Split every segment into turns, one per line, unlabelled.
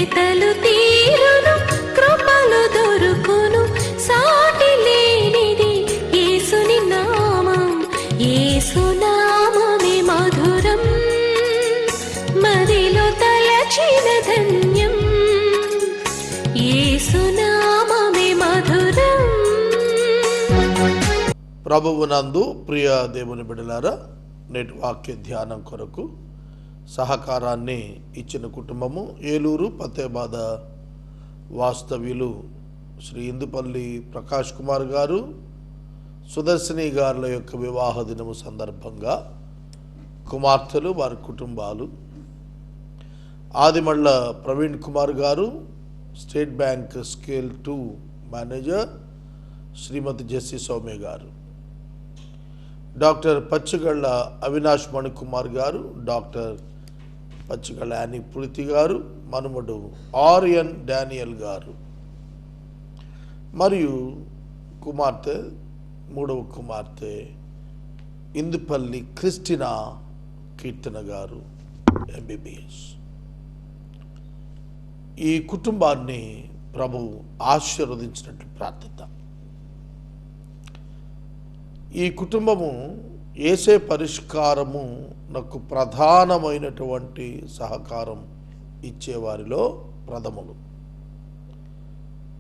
వెతలు తీరును, కృపలు దొరుకును, సాటి లేనిది యేసుని నామం. యేసునామమే మధురం, మదిలో తలచిన ధన్యం. యేసునామమే మధురం.
ప్రభువునందు ప్రియ దేవుని బిడ్డలారా, నేటి వాక్య ధ్యానం కొరకు సహకారాన్ని ఇచ్చిన కుటుంబము ఏలూరు పత్తేబాద వాస్తవ్యులు శ్రీ ఇందుపల్లి ప్రకాష్ కుమార్ గారు, సుదర్శిని గారుల యొక్క వివాహ దినము సందర్భంగా కుమార్తెలు, వారి కుటుంబాలు, ఆదిమళ్ళ ప్రవీణ్ కుమార్ గారు, స్టేట్ బ్యాంక్ స్కేల్ 2 మేనేజర్ శ్రీమతి జెస్సి సౌమ్య గారు, డాక్టర్ పచ్చిగళ్ళ అవినాష్ మణికుమార్ గారు, డాక్టర్ పచ్చిగళ్ళ యాని పులితి గారు, మనుమడు ఆర్యన్ డానియల్ గారు, మరియు కుమార్తె, మూడవ కుమార్తె ఇందుపల్లి క్రిస్టినా కీర్తన గారు MBBS. ఈ కుటుంబాన్ని ప్రభు ఆశీర్వదించినట్లు ప్రార్థిద్దాం. ఈ కుటుంబము యేసే పరిష్కారము నాకు ప్రధానమైనటువంటి సహకారం ఇచ్చేవారిలో ప్రథములు.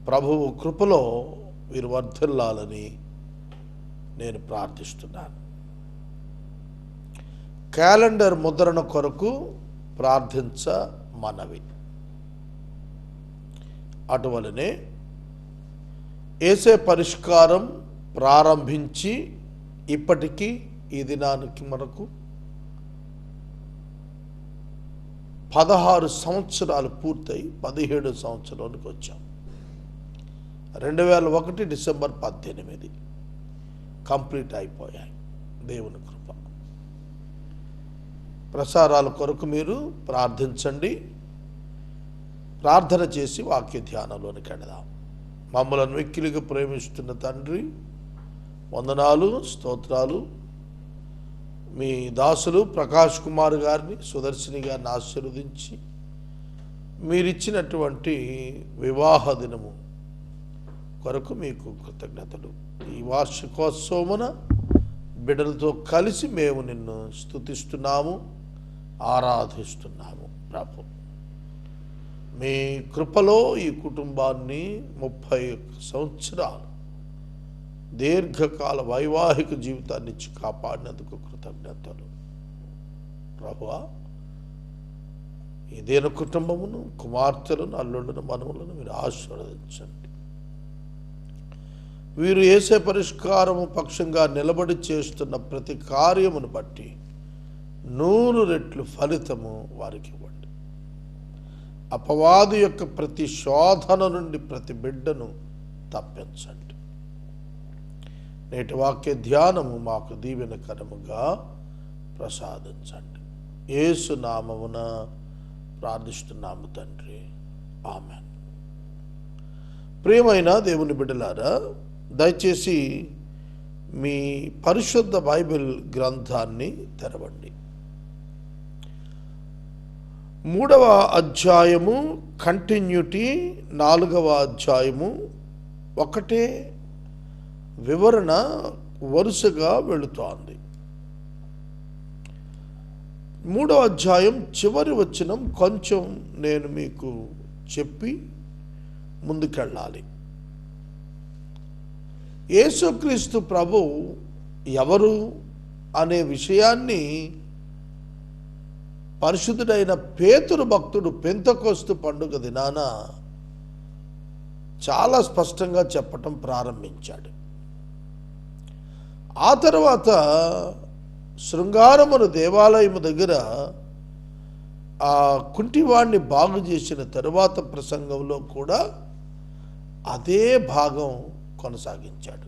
ప్రభువు కృపలో వీరు వర్ధిల్లాలని నేను ప్రార్థిస్తున్నాను. క్యాలెండర్ ముద్రణ కొరకు ప్రార్థించ మనవి. అటువలనే యేసే పరిష్కారం ప్రారంభించి ఇప్పటికీ ఈ దినానికి మనకు 16 సంవత్సరాలు పూర్తయి 17 సంవత్సరానికి వచ్చాం. 2001 డిసెంబర్ 18 కంప్లీట్ అయిపోయాయి. దేవుని కృప. ప్రసారాల కొరకు మీరు ప్రార్థించండి. ప్రార్థన చేసి వాక్య ధ్యానంలోనికి వెళదాం. మమ్మలను మిక్కిలిగా ప్రేమిస్తున్న తండ్రి, వందనాలు, స్తోత్రాలు. మీ దాసులు ప్రకాష్ కుమార్ గారిని, సుదర్శిని గారిని ఆశీర్వదించి మీరిచ్చినటువంటి వివాహ దినము కొరకు మీకు కృతజ్ఞతలు. ఈ వార్షికోత్సవమున బిడ్డలతో కలిసి మేము నిన్ను స్తుతిస్తున్నాము, ఆరాధిస్తున్నాము. ప్రభు, మీ కృపలో ఈ కుటుంబాన్ని 31 సంవత్సరాలు దీర్ఘకాల వైవాహిక జీవితాన్ని ఇచ్చి కాపాడినందుకు కృతజ్ఞతలు. ప్రభువా, ఇదేన కుటుంబమును, కుమార్తెలను, అల్లుళ్ళను, మనవులను మీరు ఆశీర్వదించండి. వీరు యేసే పరిష్కారము పక్షంగా నిలబడి చేస్తున్న ప్రతి కార్యమును బట్టి 100 రెట్లు ఫలితము వారికి ఇవ్వండి. అపవాది యొక్క ప్రతి శోధన నుండి ప్రతి బిడ్డను తప్పించండి. నేటి వాక్య ధ్యానము మాకు దీవెనకరముగా ప్రసాదించండి. యేసు నామమున ప్రార్థిస్తున్నాము తండ్రి, ఆమేన్. ప్రియమైన దేవుని బిడ్డలారా, దయచేసి మీ పరిశుద్ధ బైబిల్ గ్రంథాన్ని తెరవండి. 3వ అధ్యాయము కంటిన్యూటీ, 4వ అధ్యాయము ఒకటే వివరణ వరుసగా వెళుతోంది. 3వ అధ్యాయం చివరి వచనం కొంచెం నేను మీకు చెప్పి ముందుకెళ్ళాలి. యేసుక్రీస్తు ప్రభు ఎవరు అనే విషయాన్ని పరిశుద్ధుడైన పేతురు భక్తుడు పెంతెకొస్తు పండుగ దినాన చాలా స్పష్టంగా చెప్పటం ప్రారంభించాడు. ఆ తర్వాత శృంగారమును దేవాలయము దగ్గర ఆ కుంటివాడిని బాగు చేసిన తరువాత ప్రసంగంలో కూడా అదే భాగం కొనసాగించాడు.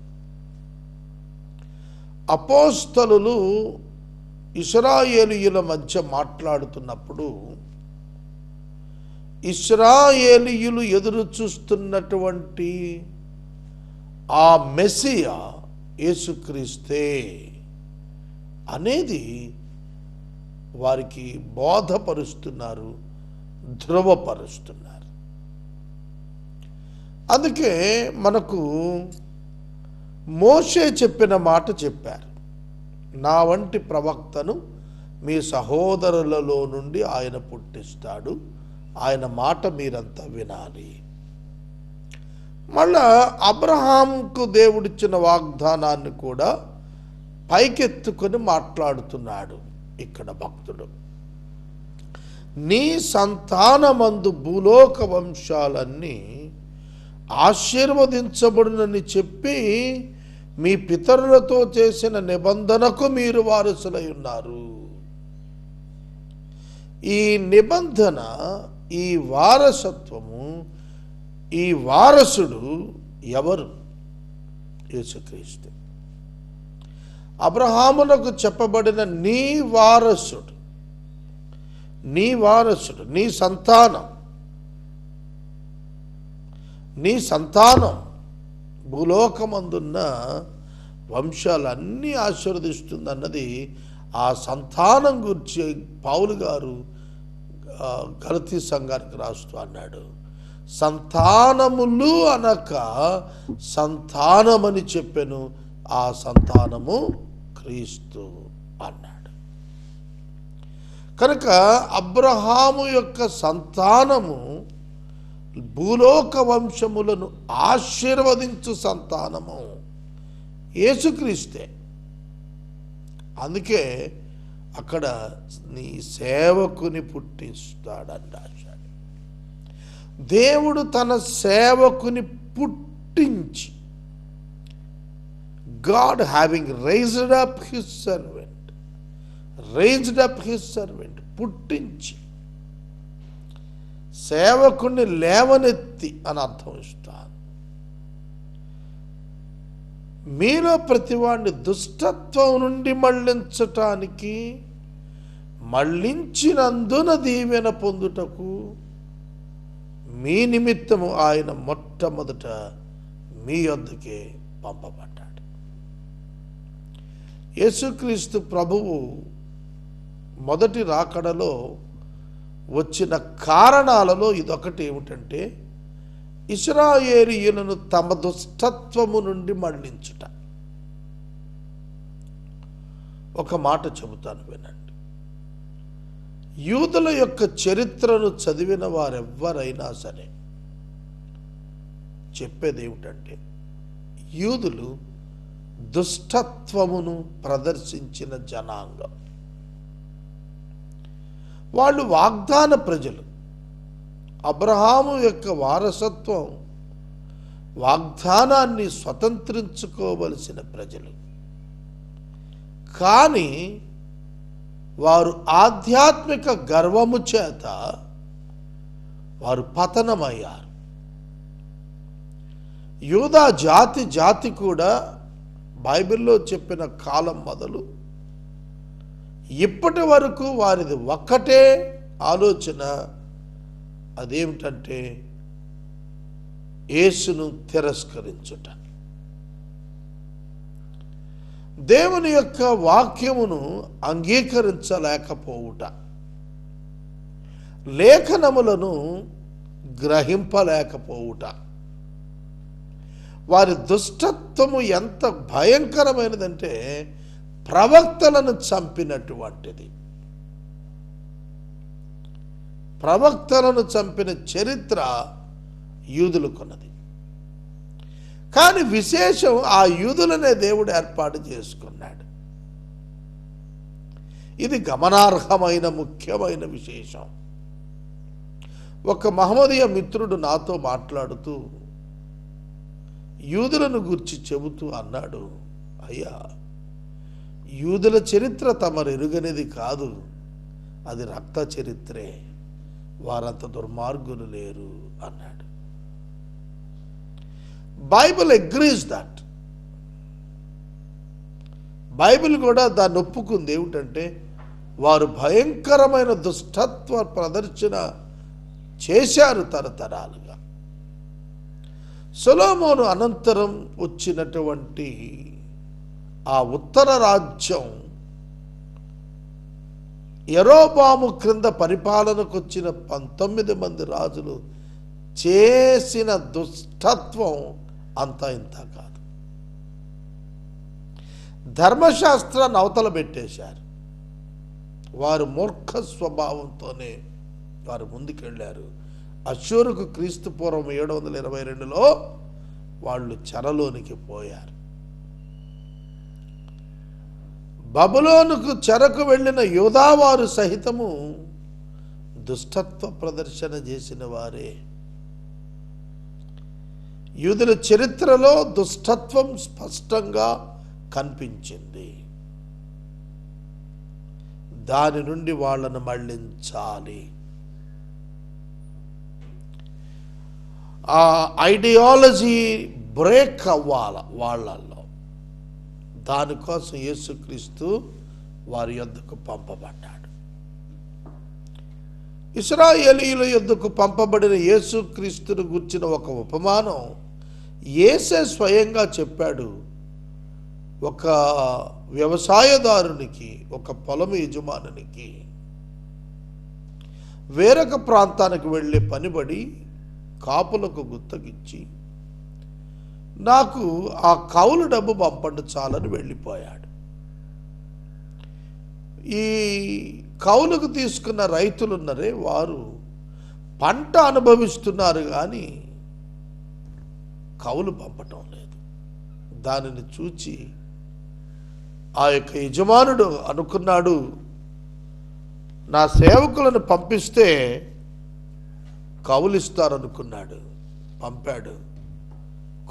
అపోస్తలులు ఇశ్రాయేలీయుల మధ్య మాట్లాడుతున్నప్పుడు ఇశ్రాయేలీయులు ఎదురు చూస్తున్నటువంటి ఆ మెస్సియా యేసుక్రీస్తే అనేది వారికి బోధపరుస్తున్నారు, ధృవపరుస్తున్నారు. అందుకే మనకు మోషే చెప్పిన మాట చెప్పారు, నా వంటి ప్రవక్తను మీ సహోదరులలో నుండి ఆయన పుట్టిస్తాడు, ఆయన మాట మీరంతా వినాలి. మళ్ళా అబ్రహాంకు దేవుడిచ్చిన వాగ్దానాన్ని కూడా పైకెత్తుకొని మాట్లాడుతున్నాడు ఇక్కడ భక్తుడు. నీ సంతానమందు భూలోక వంశాలన్నీ ఆశీర్వదించబడునని చెప్పి మీ పితరులతో చేసిన నిబంధనకు మీరు వారసులై ఉన్నారు. ఈ నిబంధన, ఈ వారసత్వము, ఈ వారసుడు ఎవరు? యేసుక్రీస్తు. అబ్రహామునకు చెప్పబడిన నీ వారసుడు, నీ వారసుడు, నీ సంతానం భూలోకమందున్న వంశాలన్నీ ఆశీర్వదిస్తుంది అన్నది ఆ సంతానం గురించి పౌలు గారు గలతీ సంఘానికి రాస్తూ అన్నాడు. సంతానములు అనక సంతానమని చెప్పెను, ఆ సంతానము క్రీస్తు అన్నాడు. కనుక అబ్రహాము యొక్క సంతానము భూలోక వంశములను ఆశీర్వదించు సంతానము యేసుక్రీస్తే. అందుకే అక్కడ నీ సేవకుని పుట్టిస్తాడని రాశాడు. దేవుడు తన సేవకుని పుట్టించి, God having raised up his servant, పుట్టించి సేవకుని లేవనెత్తి అని అర్థం ఇస్తాను. మీలో ప్రతివాడిని దుష్టత్వం నుండి మళ్లించటానికి, మళ్లించినందున దీవెన పొందుటకు మీ నిమిత్తము ఆయన మొట్టమొదట మీ వద్దకే పంపబడ్డాడు. యేసుక్రీస్తు ప్రభువు మొదటి రాకడలో వచ్చిన కారణాలలో ఇదొకటి ఏమిటంటే, ఇశ్రాయేలీయులను తమ దుష్టత్వము నుండి మళ్లించుట. ఒక మాట చెబుతాను వినండి. యూదుల యొక్క చరిత్రను చదివిన వారెవ్వరైనా సరే చెప్పేది ఏమిటంటే, యూదులు దుష్టత్వమును ప్రదర్శించిన జనాంగం. వాళ్ళు వాగ్దాన ప్రజలు. అబ్రహాము యొక్క వారసత్వం, వాగ్దానాన్ని స్వతంత్రించుకోవలసిన ప్రజలు. కానీ వారు ఆధ్యాత్మిక గర్వము చేత వారు పతనమయ్యారు. యూదా జాతి కూడా బైబిల్లో చెప్పిన కాలం మొదలు ఇప్పటి వరకు వారిది ఒక్కటే ఆలోచన. అదేమిటంటే యేసును తిరస్కరించుట, దేవుని యొక్క వాక్యమును అంగీకరించలేకపోవుట, లేఖనములను గ్రహింపలేకపోవుట. వారి దుష్టత్వము ఎంత భయంకరమైనదంటే ప్రవక్తలను చంపినటువంటిది. ప్రవక్తలను చంపిన చరిత్ర యూదులకున్నది. కానీ విశేషం, ఆ యూదులనే దేవుడు ఏర్పాటు చేసుకున్నాడు. ఇది గమనార్హమైన ముఖ్యమైన విశేషం. ఒక మహమ్మదీయ మిత్రుడు నాతో మాట్లాడుతూ యూదులను గురించి చెబుతూ అన్నాడు, అయ్యా, యూదుల చరిత్ర తమరు ఎరుగనేది కాదు, అది రక్త చరిత్రే, వారంత దుర్మార్గులు లేరు అన్నాడు. Bible agrees that. బైబిల్ కూడా దాన్ని ఒప్పుకుంది. ఏమిటంటే వారు భయంకరమైన దుష్టత్వ ప్రదర్శన చేశారు తరతరాలుగా. సొలొమోను అనంతరం వచ్చినటువంటి ఆ ఉత్తర రాజ్యం యెరోబాము క్రింద పరిపాలనకు వచ్చిన 19 మంది రాజులు చేసిన దుష్టత్వం అంతా ఇంత కాదు. ధర్మశాస్త్రాన్ని అవతల పెట్టేశారు. వారు మూర్ఖ స్వభావంతోనే వారు ముందుకెళ్ళారు. అష్షూరుకు క్రీస్తు పూర్వం 722లో వాళ్ళు చెరలోనికి పోయారు. బబులోనుకు చెరకు వెళ్ళిన యూదావారు సహితము దుష్టత్వ ప్రదర్శన చేసిన వారే. యూదుల చరిత్రలో దుష్టత్వం స్పష్టంగా కనిపించింది. దాని నుండి వాళ్ళను మళ్ళించాలి. ఆ ఐడియాలజీ బ్రేక్ అవ్వాలి వాళ్ళల్లో. దానికోసం యేసుక్రీస్తు వారి యొద్దకు పంపబడ్డాడు. ఇశ్రాయేలీయుల యొద్దకు పంపబడిన యేసుక్రీస్తును గుర్చిన ఒక ఉపమానం యేసే స్వయంగా చెప్పాడు. ఒక వ్యవసాయదారునికి, ఒక పొలం యజమానునికి వేరొక ప్రాంతానికి వెళ్ళే పనిబడి కాపులకు గుత్తగిచ్చి నాకు ఆ కౌలు డబ్బు పంపండి చాలని వెళ్ళిపోయాడు. ఈ కౌలుకు తీసుకున్న రైతులున్నరే వారు పంట అనుభవిస్తున్నారు కానీ కౌలు పంపటం లేదు. దానిని చూచి ఆ యొక్క యజమానుడు అనుకున్నాడు, నా సేవకులను పంపిస్తే కౌలిస్తారనుకున్నాడు. పంపాడు.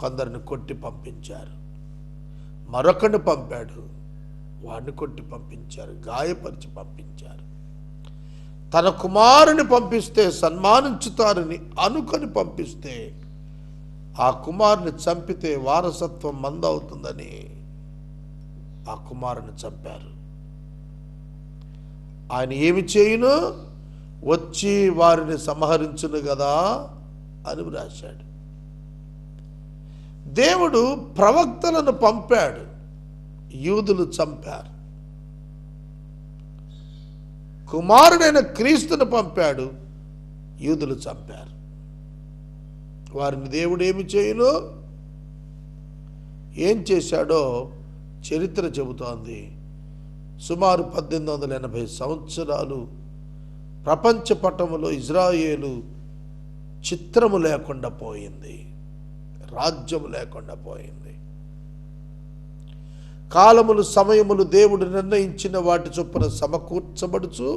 కొందరిని కొట్టి పంపించారు. మరొకడిని పంపాడు. వాడిని కొట్టి పంపించారు. గాయపరిచి పంపించారు. తన కుమారుని పంపిస్తే సన్మానించుతారని అనుకొని పంపిస్తే ఆ కుమారుని చంపితే వారసత్వం మందవుతుందని ఆ కుమారుని చంపారు. ఆయన ఏమి చేయును, వచ్చి వారిని సంహరించును కదా అని వ్రాశాడు. దేవుడు ప్రవక్తలను పంపాడు, యూదులు చంపారు. కుమారుడైన క్రీస్తును పంపాడు, యూదులు చంపారు. వారిని దేవుడు ఏమి చేయును, ఏం చేశాడో చరిత్ర చెబుతోంది. సుమారు 1880 సంవత్సరాలు ప్రపంచ పటములో ఇజ్రాయేలు చిత్రము లేకుండా పోయింది, రాజ్యము లేకుండా పోయింది. కాలములు సమయములు దేవుడు నిర్ణయించిన వాటి చొప్పున సమకూర్చబడుచు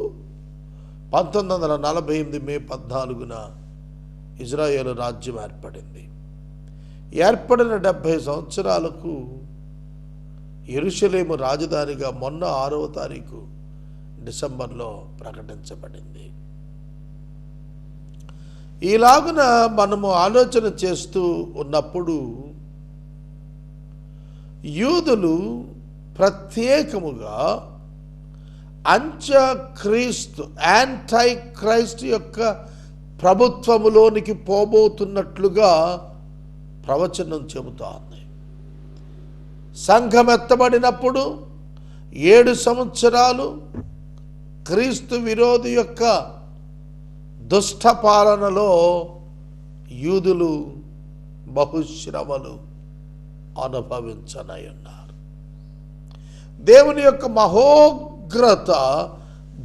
1948 మే 14న ఇజ్రాయేలు రాజ్యం ఏర్పడింది. ఏర్పడిన 70 సంవత్సరాలకు యెరూషలేము రాజధానిగా మొన్న 6వ తారీఖు డిసెంబర్లో ప్రకటించబడింది. ఈలాగున మనము ఆలోచన చేస్తూ ఉన్నప్పుడు యూదులు ప్రత్యేకముగా అంత్యక్రీస్తు యాంటై క్రైస్ట్ యొక్క ప్రభుత్వములోనికి పోబోతున్నట్లుగా ప్రవచనం చెబుతోంది. సంఘం ఎత్తబడినప్పుడు 7 సంవత్సరాలు క్రీస్తు విరోధి యొక్క దుష్ట పాలనలో యూదులు బహుశ్రమలు అనుభవించనై ఉన్నారు. దేవుని యొక్క మహోగ్రత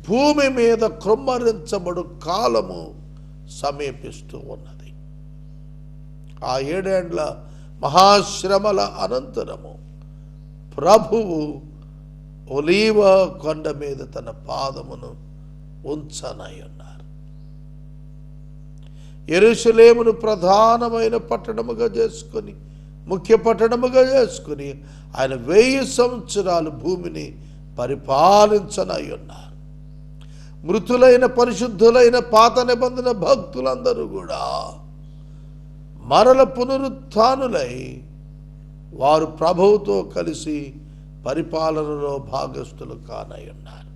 భూమి మీద కృమ్మరించబడు కాలము సమీపిస్తూ ఉన్నది. ఆ 7 ఏండ్ల మహాశ్రమల అనంతరము ప్రభువు ఒలీవ కొండ మీద తన పాదమును ఉంచనై ఉన్నారు. యెరూషలేమును ప్రధానమైన పట్టణముగా చేసుకొని, ముఖ్య పట్టణముగా చేసుకుని ఆయన 1000 సంవత్సరాలు భూమిని పరిపాలించనై ఉన్నారు. మృతులైన పరిశుద్ధులైన పాత నిబంధన భక్తులందరూ కూడా మరల పునరుత్థానులై వారు ప్రభువుతో కలిసి పరిపాలనలో భాగస్థులు కానై ఉన్నారు.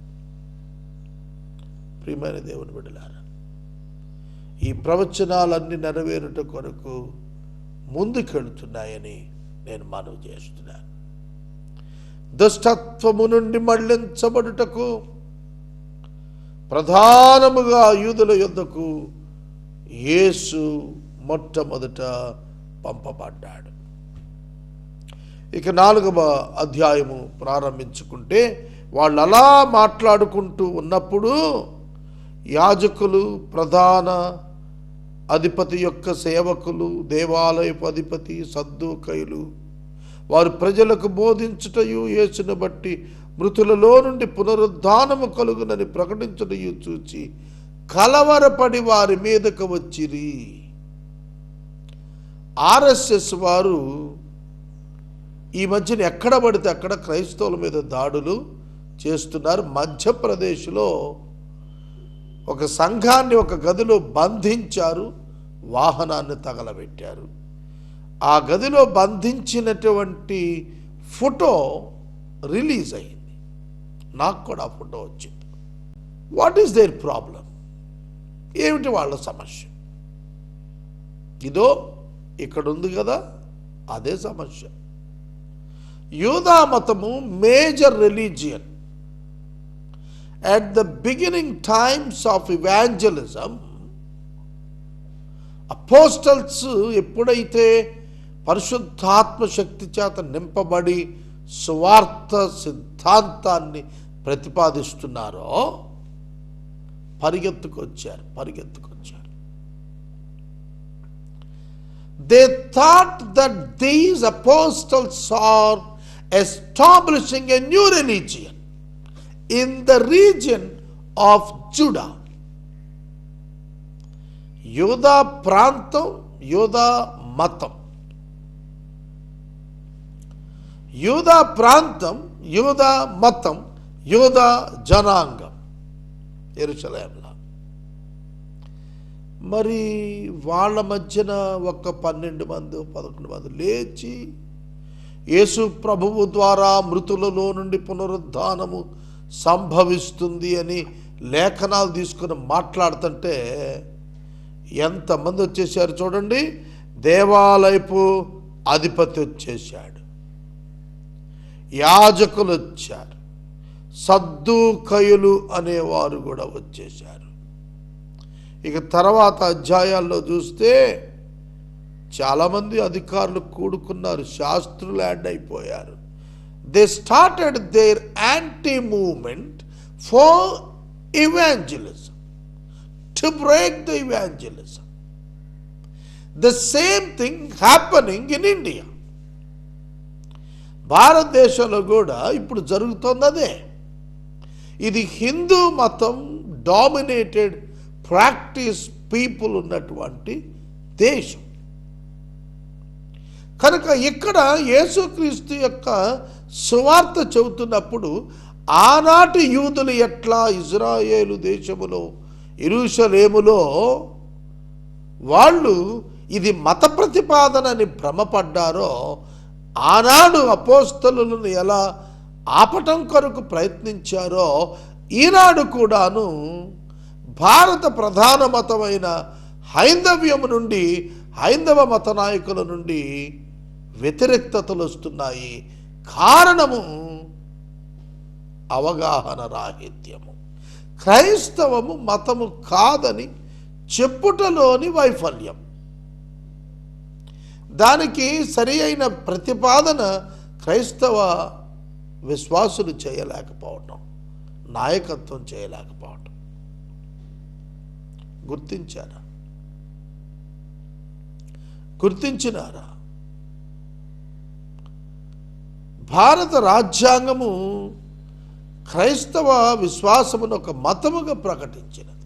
ప్రియమైన దేవుని బిడ్డలారా, ఈ ప్రవచనాలన్నీ నెరవేరుట కొరకు ముందుకెళ్తున్నాయని నేను మనవి చేస్తున్నాను. దుష్టత్వము నుండి మళ్లించబడుటకు ప్రధానముగా యూదుల యొద్దకు యేసు మొట్టమొదట పంపబడ్డాడు. ఇక 4వ అధ్యాయము ప్రారంభించుకుంటే వాళ్ళు అలా మాట్లాడుకుంటూ ఉన్నప్పుడు యాజకులు, ప్రధాన అధిపతి యొక్క సేవకులు, దేవాలయపు అధిపతి, సద్దూకయులు వారు ప్రజలకు బోధించుటయు, యేసును బట్టి మృతులలో నుండి పునరుద్ధానము కలుగునని ప్రకటించుటయు చూచి కలవరపడి వారి మీదకు వచ్చిరి. ఆర్ఎస్ఎస్ వారు ఈ మధ్యన ఎక్కడ పడితే అక్కడ క్రైస్తవుల మీద దాడులు చేస్తున్నారు. మధ్యప్రదేశ్లో ఒక సంఘాన్ని ఒక గదిలో బంధించారు, వాహనాన్ని తగలబెట్టారు. ఆ గదిలో బంధించినటువంటి ఫోటో రిలీజ్ అయింది. నాకు కూడా ఆ ఫోటో వచ్చింది. What is their problem? ఏమిటి వాళ్ళ సమస్య? ఇదో ఇక్కడ ఉంది కదా, అదే సమస్య. యూదా మతము major religion. At the beginning times of evangelism, apostles ఎప్పుడైతే పరిశుద్ధాత్మ శక్తి చేత నింపబడి సువార్త సిద్ధాంతాన్ని ప్రతిపాదిస్తున్నారో పరిగెత్తుకొచ్చారు. They thought that these apostles are establishing a new religion in the region of Judah. యూదా ప్రాంతం, యూదా మతం, యూదా ప్రాంతం, యూదా మతం, యూదా జనాంగం యెరూషలేములో. మరి వాళ్ళ మధ్యన ఒక 12 మంది 11 మంది లేచి యేసు ప్రభువు ద్వారా మృతులలో నుండి పునరుద్ధానము సంభవిస్తుంది అని లేఖనాలు తీసుకుని మాట్లాడుతుంటే ఎంతమంది వచ్చేసారు చూడండి. దేవాలయపు అధిపతి వచ్చేసాడు, యాజకులు వచ్చారు, సద్దూకయులు అనేవారు కూడా వచ్చేసారు. ఇక తర్వాత అధ్యాయాల్లో చూస్తే చాలామంది అధికారులు కూడుకున్నారు, శాస్త్రులు యాడ్ అయిపోయారు. They started their anti movement for evangelism, to break the evangelism. The same thing happening in India. భారతదేశంలో కూడా ఇప్పుడు జరుగుతోంది అదే. ఇది హిందూ మతం డామినేటెడ్ ప్రాక్టీస్ పీపుల్ ఉన్నటువంటి దేశం కనుక ఇక్కడ యేసుక్రీస్తు యొక్క సువార్త చెబుతున్నప్పుడు ఆనాటి యూదులు ఎట్లా ఇజ్రాయేలు దేశములో యెరూషలేములో వాళ్ళు ఇది మత ప్రతిపాదనని భ్రమపడ్డారో, ఆనాడు అపోస్తలులను ఎలా ఆపటం కొరకు ప్రయత్నించారో, ఈనాడు కూడాను భారత ప్రధాన మతమైన హైందవ్యము నుండి, హైందవ మత నాయకుల నుండి వ్యతిరేకతలు వస్తున్నాయి. కారణము అవగాహన రాహిత్యము. క్రైస్తవము మతము కాదని చెప్పుటలోని వైఫల్యం. దానికి సరి అయిన ప్రతిపాదన క్రైస్తవ విశ్వాసులు చేయలేకపోవటం, నాయకత్వం చేయలేకపోవటం. గుర్తించినారా? భారత రాజ్యాంగము క్రైస్తవ విశ్వాసమును ఒక మతముగా ప్రకటించినది.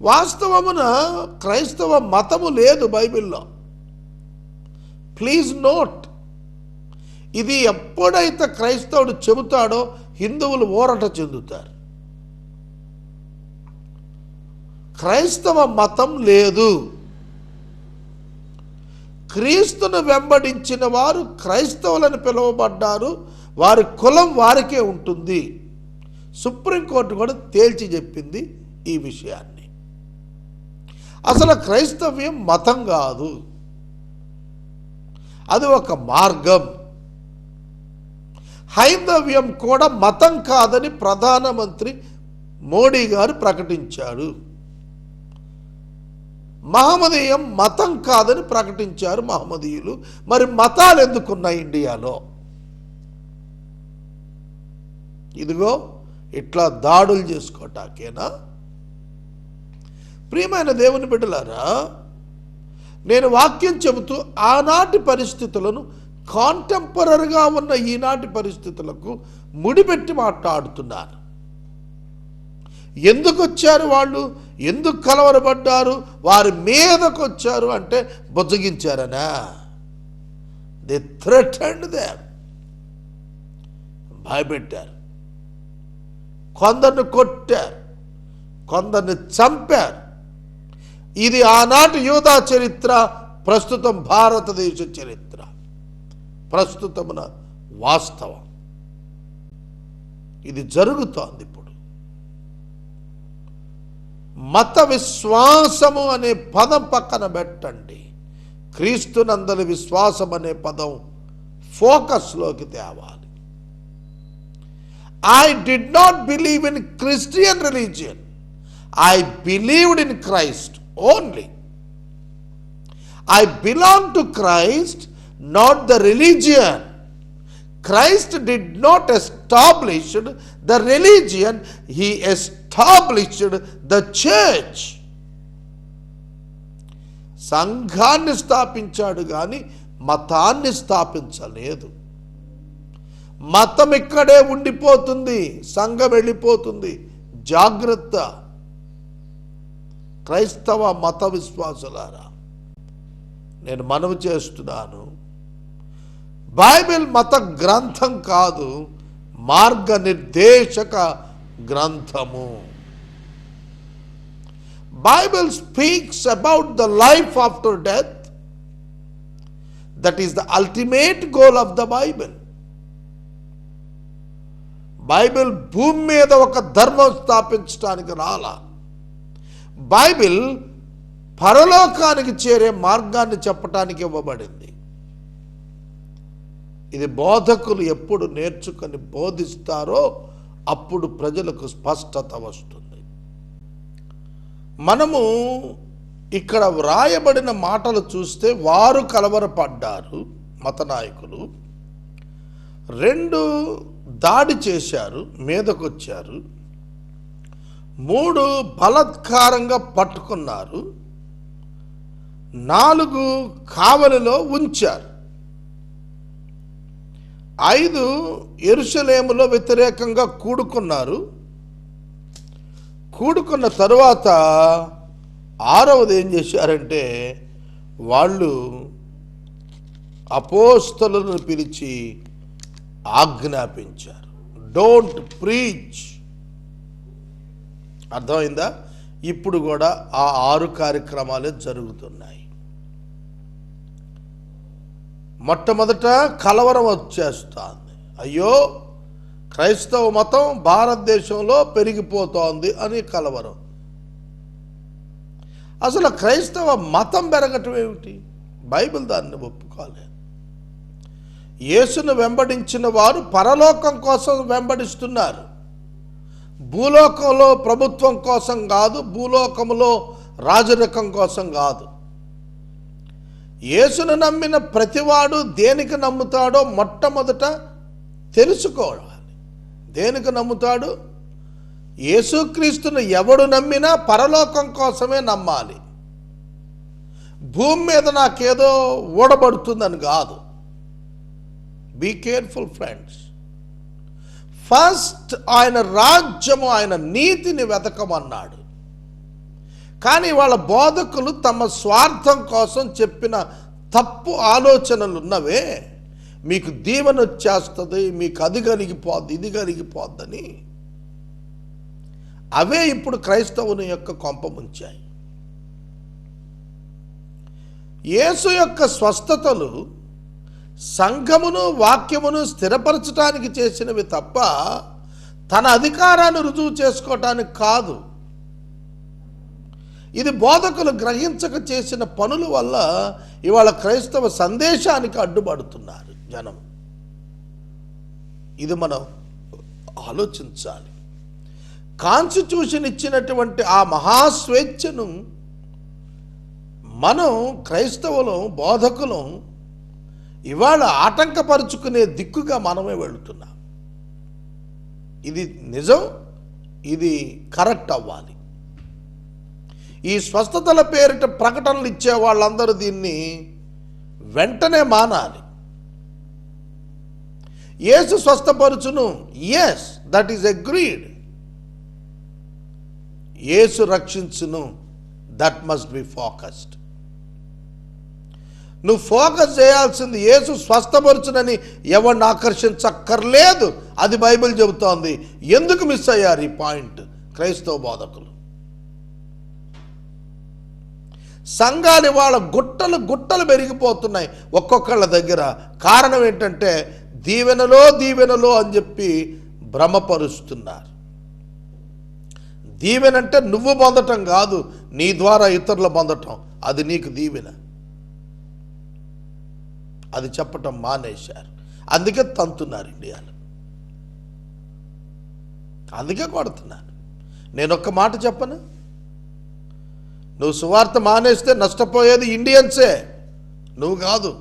వాస్తవమున క్రైస్తవ మతము లేదు బైబిల్లో. ప్లీజ్ నోట్, ఇది ఎప్పుడైతే క్రైస్తవుడు చెబుతాడో హిందువులు ఊరట చెందుతారు. క్రైస్తవ మతం లేదు. క్రీస్తును వెంబడించిన వారు క్రైస్తవులను పిలువబడ్డారు. వారి కులం వారికే ఉంటుంది. సుప్రీంకోర్టు కూడా తేల్చి చెప్పింది ఈ విషయాన్ని. అసలు క్రైస్తవ్యం మతం కాదు, అది ఒక మార్గం. హైందవ్యం కూడా మతం కాదని ప్రధానమంత్రి మోడీ గారు ప్రకటించారు. మహమ్మదీయం మతం కాదని ప్రకటించారు మహమ్మదీయులు. మరి మతాలు ఎందుకున్నాయి ఇండియాలో? ఇదిగో ఇట్లా దాడులు చేసుకోటాకేనా? ప్రియమైన దేవుని బిడ్డలారా, నేను వాక్యం చెబుతూ ఆనాటి పరిస్థితులను కాంటెంపరీగా ఉన్న ఈనాటి పరిస్థితులకు ముడిపెట్టి మాట్లాడుతున్నాను. ఎందుకు వచ్చారు వాళ్ళు? ఎందుకు కలవరపడ్డారు? వారి మీదకు వచ్చారు అంటే బుజ్జగించారనా? దే థ్రెటన్డ్ దెమ్, భయపెట్టారు. కొందరిని కొట్టారు, కొందరిని చంపారు. ఇది ఆనాటి యూదా చరిత్ర, ప్రస్తుతం భారతదేశ చరిత్ర, ప్రస్తుతమున వాస్తవం. ఇది జరుగుతోంది ఇప్పుడు. మత విశ్వాసము అనే పదం పక్కన పెట్టండి, క్రీస్తునందలి విశ్వాసం అనే పదం ఫోకస్లోకి తేవాలి. I did not believe in Christian religion. I believed in Christ only. I belong to Christ, not the religion. Christ did not establish the religion, he established the church. సంఘాన్ని స్థాపించాడు కానీ మతాన్ని స్థాపించలేదు. మతం ఇక్కడే ఉండిపోతుంది, సంఘం వెళ్ళిపోతుంది. జాగ్రత్త క్రైస్తవ మత విశ్వాసులారా, నేను మనవి చేస్తున్నాను, బైబిల్ మత గ్రంథం కాదు, మార్గనిర్దేశక గ్రంథము. Bible speaks about the life after death. That is the ultimate goal of the Bible. Bible భూమి మీద ఒక ధర్మం స్థాపించడానికి రాలా. బైబిల్ పరలోకానికి చేరే మార్గాన్ని చెప్పటానికి ఇవ్వబడింది. ఇది బోధకులు ఎప్పుడు నేర్చుకొని బోధిస్తారో అప్పుడు ప్రజలకు స్పష్టత వస్తుంది. మనము ఇక్కడ వ్రాయబడిన మాటలు చూస్తే వారు కలవరపడ్డారు, మత నాయకులు. 2 దాడి చేశారు, మీదకొచ్చారు. 3 బలాత్కారంగా పట్టుకున్నారు. 4 కావలిలో ఉంచారు. 5 యెరూషలేములో వ్యతిరేకంగా కూడుకున్నారు. కూడుకున్న తరువాత 6వది ఏం చేశారంటే వాళ్ళు అపోస్తలులను పిలిచి ఆజ్ఞాపించారు, డోంట్ ప్రీచ్. అర్థమైందా? ఇప్పుడు కూడా ఆ 6 కార్యక్రమాలే జరుగుతున్నాయి. మొట్టమొదట కలవరం వచ్చేస్తుంది. అయ్యో, క్రైస్తవ మతం భారతదేశంలో పెరిగిపోతోంది అని కలవరం. అసలు క్రైస్తవ మతం పెరగటం ఏమిటి? బైబిల్ దాన్ని ఒప్పుకోలేదు. యేసును వెంబడించిన వారు పరలోకం కోసం వెంబడిస్తున్నారు, భూలోకంలో ప్రభుత్వం కోసం కాదు, భూలోకంలో రాజరికం కోసం కాదు. యేసును నమ్మిన ప్రతివాడు దేనికి నమ్ముతాడో మొట్టమొదట తెలుసుకోవాలి. దేనికి నమ్ముతాడు? యేసుక్రీస్తును ఎవడు నమ్మినా పరలోకం కోసమే నమ్మాలి. భూమి మీద నాకేదో ఊడబడుతుందని కాదు. Be careful friends. ఫస్ట్ ఆయన రాజ్యము, ఆయన నీతిని వెతకమన్నాడు. కానీ వాళ్ళ బోధకులు తమ స్వార్థం కోసం చెప్పిన తప్పు ఆలోచనలు ఉన్నవే, మీకు దీవెన వచ్చేస్తుంది, మీకు అది కలిగిపోద్ది, ఇది కలిగిపోద్దని, అవే ఇప్పుడు క్రైస్తవుని యొక్క కొంప ముంచాయి. యేసు యొక్క స్వస్థతలు సంఘమును వాక్యమును స్థిరపరచడానికి చేసినవి తప్ప తన అధికారాన్ని రుజువు చేసుకోవటానికి కాదు. ఇది బోధకులు గ్రహించక చేసిన పనుల వల్ల ఇవాళ క్రైస్తవ సందేశానికి అడ్డుపడుతున్నారు జనం. ఇది మనం ఆలోచించాలి. కాన్స్టిట్యూషన్ ఇచ్చినటువంటి ఆ మహాస్వేచ్ఛను మనం క్రైస్తవులం, బోధకులం ఇవాళ ఆటంకపరుచుకునే దిక్కుగా మనమే వెళుతున్నాం. ఇది నిజం, ఇది కరెక్ట్ అవ్వాలి. ఈ స్వస్థతల పేరిట ప్రకటనలు ఇచ్చే వాళ్ళందరూ దీన్ని వెంటనే మానాలి. యేసు స్వస్థపరుచును, ఎస్, దట్ ఈస్ అగ్రీడ్. యేసు రక్షించును, దట్ మస్ట్ బి ఫోకస్డ్. నువ్వు ఫోకస్ చేయాల్సింది యేసు స్వస్థపరచునని ఎవరిని ఆకర్షించక్కర్లేదు. అది బైబిల్ చెబుతోంది. ఎందుకు మిస్ అయ్యారు ఈ పాయింట్ క్రైస్తవ బోధకులు? సంఘాలు ఇవాళ గుట్టలు గుట్టలు పెరిగిపోతున్నాయి ఒక్కొక్కళ్ళ దగ్గర. కారణం ఏంటంటే దీవెనలో దీవెనలో అని చెప్పి భ్రమపరుస్తున్నారు. దీవెనంటే నువ్వు పొందటం కాదు, నీ ద్వారా ఇతరులు పొందటం, అది నీకు దీవెన. అది చెప్పటం మానేశారు. అందుకే తంతున్నారు ఇండియాలో, అందుకే కొడుతున్నారు. నేను ఒక్క మాట చెప్పను, నువ్వు సువార్త మానేస్తే నష్టపోయేది ఇండియన్సే, నువ్వు కాదు.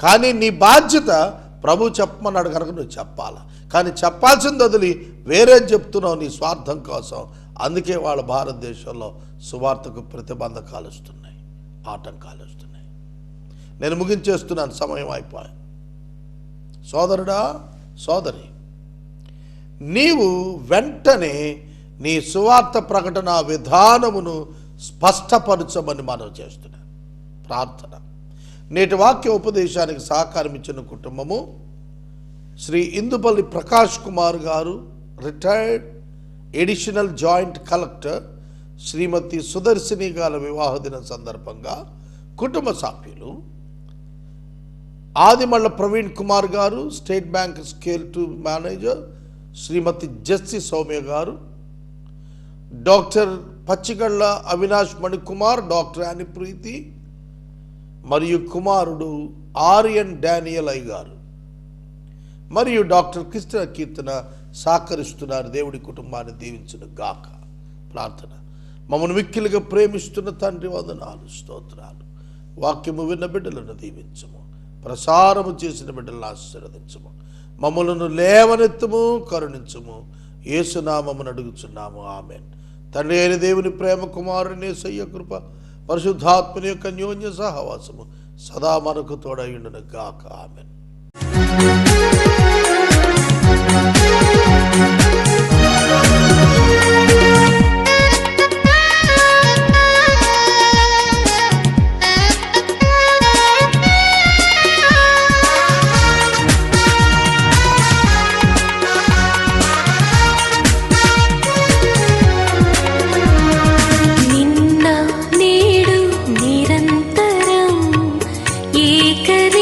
కానీ నీ బాధ్యత ప్రభు చెప్పమన్నాడు కనుక నువ్వు చెప్పాలా. కానీ చెప్పాల్సింది వదిలి వేరే చెప్తున్నావు నీ స్వార్థం కోసం. అందుకే వాళ్ళ భారతదేశంలో సువార్తకు ప్రతిబంధకాలు వస్తున్నాయి, ఆటంకాలు వస్తున్నాయి. నేను ముగించేస్తున్నాను, సమయం అయిపోయి. సోదరుడా, సోదరి, నీవు వెంటనే నీ సువార్త ప్రకటన విధానమును స్పష్టపరచమని మనం చేస్తున్నాను. ప్రార్థన. నేటి వాక్య ఉపదేశానికి సహకారం ఇచ్చిన కుటుంబము శ్రీ ఇందుపల్లి ప్రకాష్ కుమార్ గారు, రిటైర్డ్ ఎడిషనల్ జాయింట్ కలెక్టర్, శ్రీమతి సుదర్శిని గారి వివాహ దినం సందర్భంగా కుటుంబ సభ్యులు ఆదిమళ్ళ ప్రవీణ్ కుమార్ గారు, స్టేట్ బ్యాంక్ స్కేల్ 2 మేనేజర్, శ్రీమతి జస్సి సౌమ్య గారు, డాక్టర్ పచ్చిగళ్ళ అవినాష్ మణికుమార్, డాక్టర్ యానిప్రీతి మరియు కుమారుడు ఆర్యన్ డానియల్ ఐ గారు మరియు డాక్టర్ కృష్ణ కీర్తన సహకరిస్తున్నారు. దేవుడి కుటుంబాన్ని దీవించును గాక. ప్రార్థన. మమ్మల్ని మిక్కిలిగా ప్రేమిస్తున్న తండ్రి, వందనాలు, స్తోత్రాలు. వాక్యము విన్న బిడ్డలను దీవించము, ప్రసారము చేసిన బిడ్డలను ఆశీర్వదించము, మమ్మలను లేవనెత్తము, కరుణించము. యేసునామమును అడుగుచున్నాము, ఆమేన్. తండ్రి అయిన దేవుని ప్రేమ, కుమారుని యేసయ్య కృప, పరిశుద్ధాత్మని యొక్క అన్యోన్య సహవాసము సదా మనకు తోడయుండును గాక, ఆమేన్.
నిన్న నేడు నిరంతరం ఏకరి